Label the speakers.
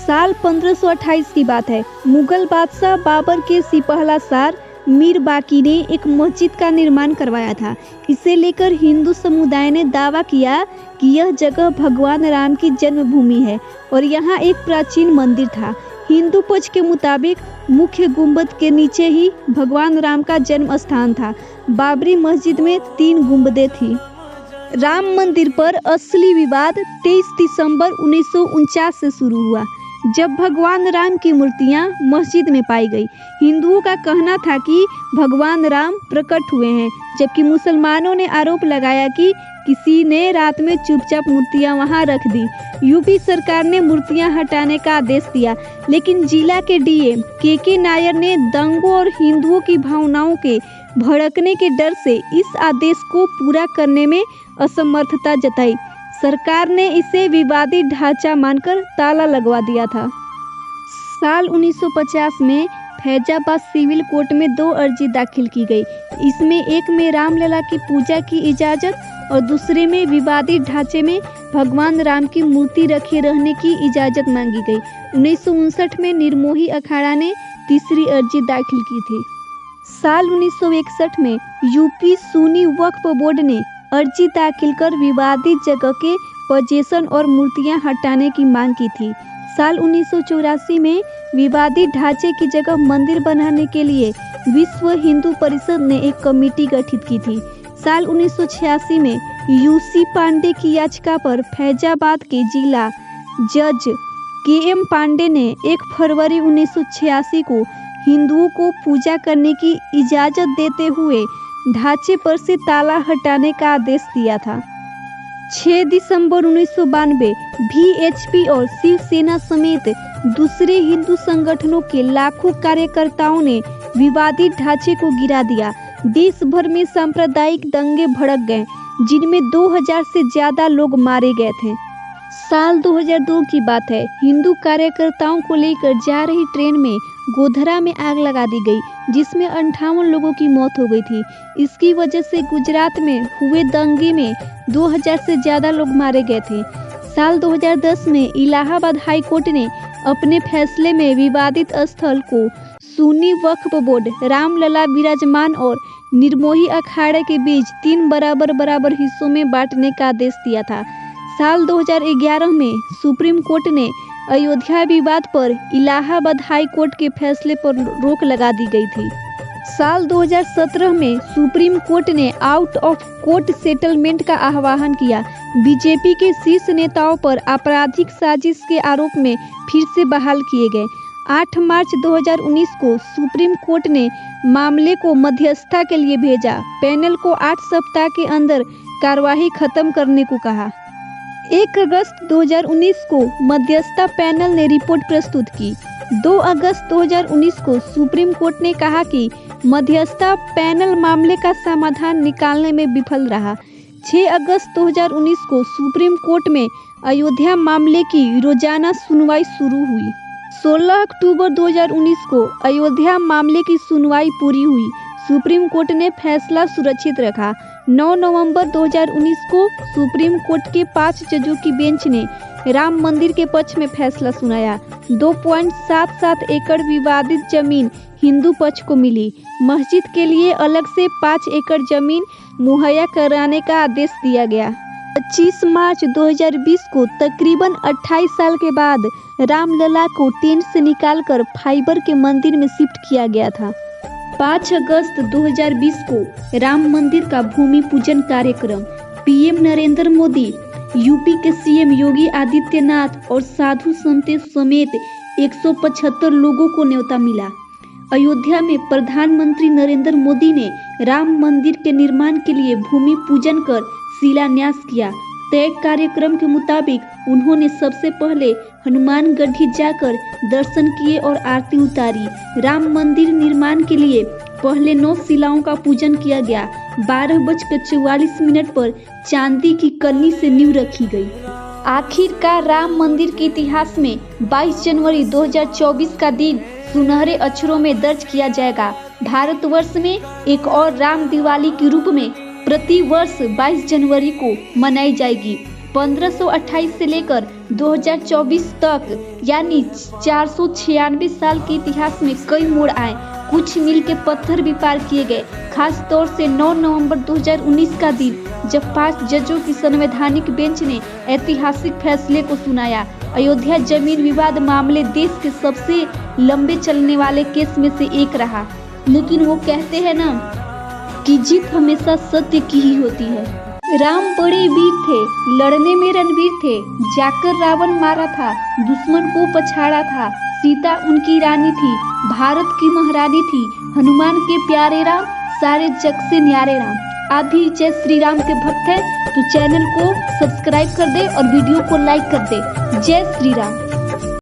Speaker 1: साल 1528 की बात है। मुगल बादशाह बाबर के सिपहलासार मीर बाकी ने एक मस्जिद का निर्माण करवाया था। इसे लेकर हिंदू समुदाय ने दावा किया कि यह जगह भगवान राम की जन्मभूमि है और यहाँ एक प्राचीन मंदिर था। हिंदू पक्ष के मुताबिक मुख्य गुंबद के नीचे ही भगवान राम का जन्म स्थान था। बाबरी मस्जिद में 3 गुंबदें थी। राम मंदिर पर असली विवाद 23 दिसंबर 1949 से शुरू हुआ, जब भगवान राम की मूर्तियां मस्जिद में पाई गई। हिंदुओं का कहना था कि भगवान राम प्रकट हुए हैं, जबकि मुसलमानों ने आरोप लगाया कि किसी ने रात में चुपचाप मूर्तियां वहां रख दी। यूपी सरकार ने मूर्तियां हटाने का आदेश दिया, लेकिन जिला के डीएम के नायर ने दंगों और हिंदुओं की भावनाओं के भड़कने के डर से इस आदेश को पूरा करने में असमर्थता जताई। सरकार ने इसे विवादित ढांचा मानकर ताला लगवा दिया था। साल 1950 में फैजाबाद सिविल कोर्ट में 2 अर्जी दाखिल की गई। इसमें एक में रामलला की पूजा की इजाज़त और दूसरे में विवादित ढांचे में भगवान राम की मूर्ति रखे रहने की इजाज़त मांगी गई। 1959 में निर्मोही अखाड़ा ने तीसरी अर्जी दाखिल की थी। साल 1961 में यूपी सुन्नी वक्फ बोर्ड ने अर्जी दाखिल कर विवादित जगह के पोजीशन और मूर्तियां हटाने की मांग की थी। साल 1984 में विवादित ढांचे की जगह मंदिर बनाने के लिए विश्व हिंदू परिषद ने एक कमेटी गठित की थी। साल 1986 में यूसी पांडे की याचिका पर फैजाबाद के जिला जज केएम पांडे ने 1 फरवरी 1986 को हिंदुओं को पूजा करने की इजाज़त देते हुए ढांचे पर से ताला हटाने का आदेश दिया था। 6 दिसंबर 1992 वीएचपी और शिवसेना समेत दूसरे हिंदू संगठनों के लाखों कार्यकर्ताओं ने विवादित ढांचे को गिरा दिया। देश भर में सांप्रदायिक दंगे भड़क गए, जिनमें 2000 से ज्यादा लोग मारे गए थे। साल 2002 की बात है। हिंदू कार्यकर्ताओं को लेकर जा रही ट्रेन में गोधरा में आग लगा दी गई, जिसमें 58 लोगों की मौत हो गई थी। इसकी वजह से गुजरात में हुए दंगे में 2000 से ज्यादा लोग मारे गए थे। साल 2010 में इलाहाबाद हाई कोर्ट ने अपने फैसले में विवादित स्थल को सुन्नी वक्फ बोर्ड, रामलला विराजमान और निर्मोही अखाड़े के बीच 3 बराबर हिस्सों में बांटने का आदेश दिया था। साल 2011 में सुप्रीम कोर्ट ने अयोध्या विवाद पर इलाहाबाद हाई कोर्ट के फैसले पर रोक लगा दी गई थी। साल 2017 में सुप्रीम कोर्ट ने आउट ऑफ कोर्ट सेटलमेंट का आह्वान किया। बीजेपी के शीर्ष नेताओं पर आपराधिक साजिश के आरोप में फिर से बहाल किए गए। 8 मार्च 2019 को सुप्रीम कोर्ट ने मामले को मध्यस्थता के लिए भेजा। पैनल को 8 सप्ताह के अंदर कार्यवाही खत्म करने को कहा। 1 अगस्त 2019 को मध्यस्थता पैनल ने रिपोर्ट प्रस्तुत की। 2 अगस्त 2019 को सुप्रीम कोर्ट ने कहा कि मध्यस्थता पैनल मामले का समाधान निकालने में विफल रहा। 6 अगस्त 2019 को सुप्रीम कोर्ट में अयोध्या मामले की रोजाना सुनवाई शुरू हुई। 16 अक्टूबर 2019 को अयोध्या मामले की सुनवाई पूरी हुई। सुप्रीम कोर्ट ने फैसला सुरक्षित रखा। 9 नवंबर 2019 को सुप्रीम कोर्ट के 5 जजों की बेंच ने राम मंदिर के पक्ष में फैसला सुनाया। 2.77 एकड़ विवादित जमीन हिंदू पक्ष को मिली। मस्जिद के लिए अलग से 5 एकड़ जमीन मुहैया कराने का आदेश दिया गया। 25 मार्च 2020 को तकरीबन 28 साल के बाद रामलला को टेंट से निकालकर फाइबर के मंदिर में शिफ्ट किया गया था। 5 अगस्त 2020 को राम मंदिर का भूमि पूजन कार्यक्रम। पीएम नरेंद्र मोदी, यूपी के सीएम योगी आदित्यनाथ और साधु संतों समेत 175 लोगों को न्योता मिला। अयोध्या में प्रधानमंत्री नरेंद्र मोदी ने राम मंदिर के निर्माण के लिए भूमि पूजन कर शिलान्यास किया। तय कार्यक्रम के मुताबिक उन्होंने सबसे पहले हनुमानगढ़ी जाकर दर्शन किए और आरती उतारी। राम मंदिर निर्माण के लिए पहले 9 शिलाओं का पूजन किया गया। 12:44 पर चांदी की कन्नी से नींव रखी गई। आखिरकार राम मंदिर के इतिहास में 22 जनवरी 2024 का दिन सुनहरे अक्षरों में दर्ज किया जाएगा। भारतवर्ष में एक और राम दिवाली के रूप में प्रति वर्ष 22 जनवरी को मनाई जाएगी। 1528 से लेकर 2024 तक यानी 496 साल के इतिहास में कई मोड़ आए। कुछ मील के पत्थर भी पार किए गए। खास तौर से 9 नवंबर 2019 का दिन, जब 5 जजों की संवैधानिक बेंच ने ऐतिहासिक फैसले को सुनाया। अयोध्या जमीन विवाद मामले देश के सबसे लंबे चलने वाले केस में से एक रहा। लेकिन वो कहते हैं ना कि जीत हमेशा सत्य की ही होती है। राम बड़े वीर थे, लड़ने में रणवीर थे, जाकर रावण मारा था, दुश्मन को पछाड़ा था। सीता उनकी रानी थी, भारत की महारानी थी, हनुमान के प्यारे राम, सारे जग से न्यारे राम। आप भी जय श्री राम के भक्त हैं तो चैनल को सब्सक्राइब कर दे और वीडियो को लाइक कर दे। जय श्री राम।